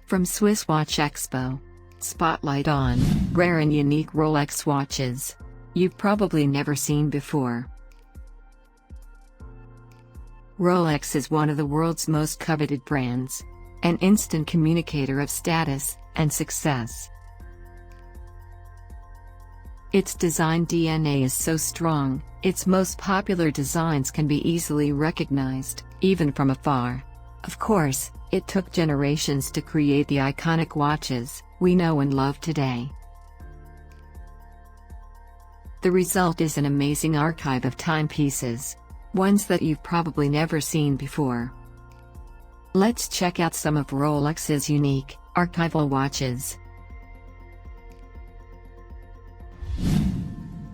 From SwissWatchExpo. Spotlight on rare and unique Rolex watches you've probably never seen before. Rolex is one of the world's most coveted brands, an instant communicator of status and success. Its design DNA is so strong, its most popular designs can be easily recognized, even from afar. Of course, it took generations to create the iconic watches we know and love today. The result is an amazing archive of timepieces, ones that you've probably never seen before. Let's check out some of Rolex's unique, archival watches.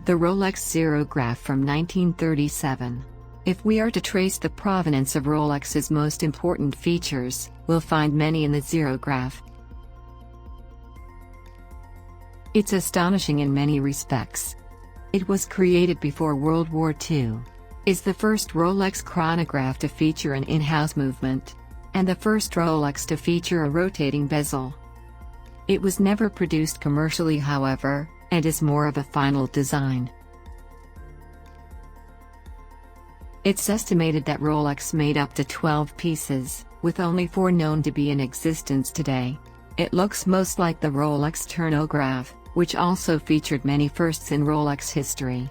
The Rolex ZEROGRAPHE from 1937. If we are to trace the provenance of Rolex's most important features, we'll find many in the ZEROGRAPHE. It's astonishing in many respects. It was created before World War II, is the first Rolex chronograph to feature an in-house movement, and the first Rolex to feature a rotating bezel. It was never produced commercially, however, and is more of a final design. It's estimated that Rolex made up to 12 pieces, with only 4 known to be in existence today. It looks most like the Rolex chronograph, which also featured many firsts in Rolex history.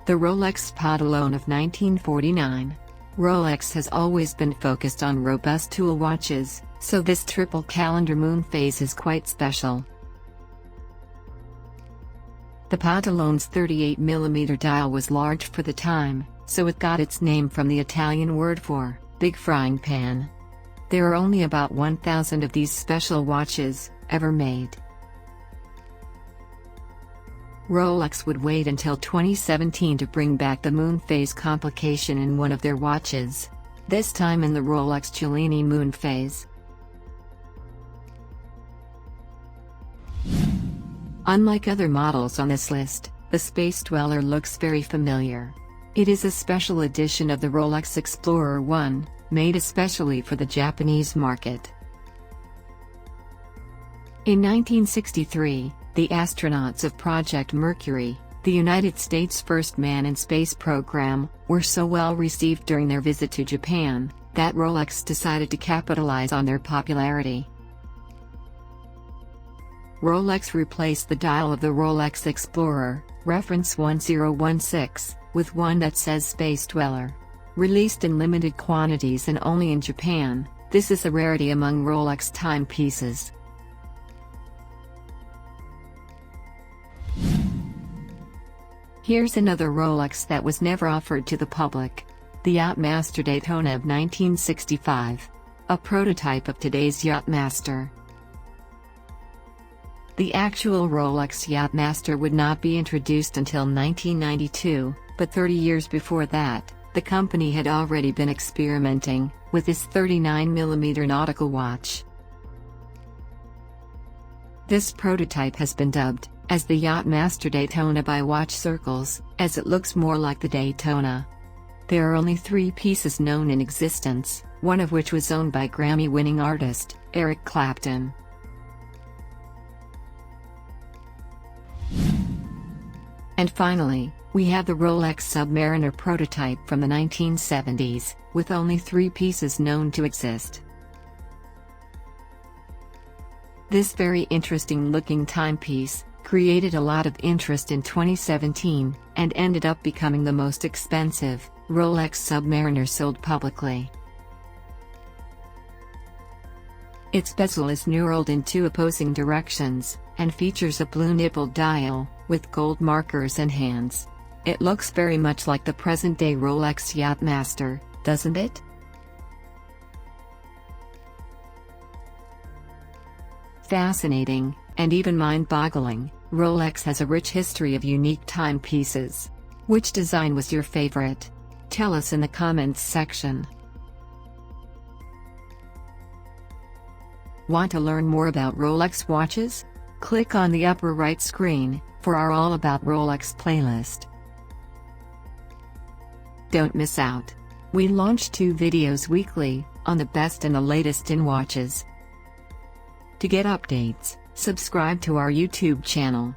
The Rolex Padellone of 1949. Rolex has always been focused on robust tool watches, so this triple calendar moon phase is quite special. The Padellone's 38mm dial was large for the time, so it got its name from the Italian word for big frying pan. There are only about 1,000 of these special watches ever made. Rolex would wait until 2017 to bring back the moon phase complication in one of their watches, this time in the Rolex Cellini moon phase. Unlike other models on this list, the Space Dweller looks very familiar. It is a special edition of the Rolex Explorer 1, made especially for the Japanese market. In 1963, the astronauts of Project Mercury, the United States' first man in space program, were so well received during their visit to Japan, that Rolex decided to capitalize on their popularity. Rolex replaced the dial of the Rolex Explorer, reference 1016, with one that says Space Dweller. Released in limited quantities and only in Japan, this is a rarity among Rolex timepieces. Here's another Rolex that was never offered to the public. The Yachtmaster Daytona of 1965. A prototype of today's Yachtmaster. The actual Rolex Yachtmaster would not be introduced until 1992, but 30 years before that, the company had already been experimenting with this 39mm nautical watch. This prototype has been dubbed as the Yachtmaster Daytona by watch circles, as it looks more like the Daytona. There are only 3 pieces known in existence, one of which was owned by Grammy-winning artist Eric Clapton. And finally, we have the Rolex Submariner prototype from the 1970s, with only 3 pieces known to exist. This very interesting looking timepiece created a lot of interest in 2017, and ended up becoming the most expensive Rolex Submariner sold publicly. Its bezel is knurled in 2 opposing directions, and features a blue nippled dial, with gold markers and hands. It looks very much like the present-day Rolex Yachtmaster, doesn't it? Fascinating, and even mind-boggling, Rolex has a rich history of unique timepieces. Which design was your favorite? Tell us in the comments section. Want to learn more about Rolex watches? Click on the upper right screen for our All About Rolex playlist. Don't miss out. We launch 2 videos weekly, on the best and the latest in watches. To get updates, subscribe to our YouTube channel.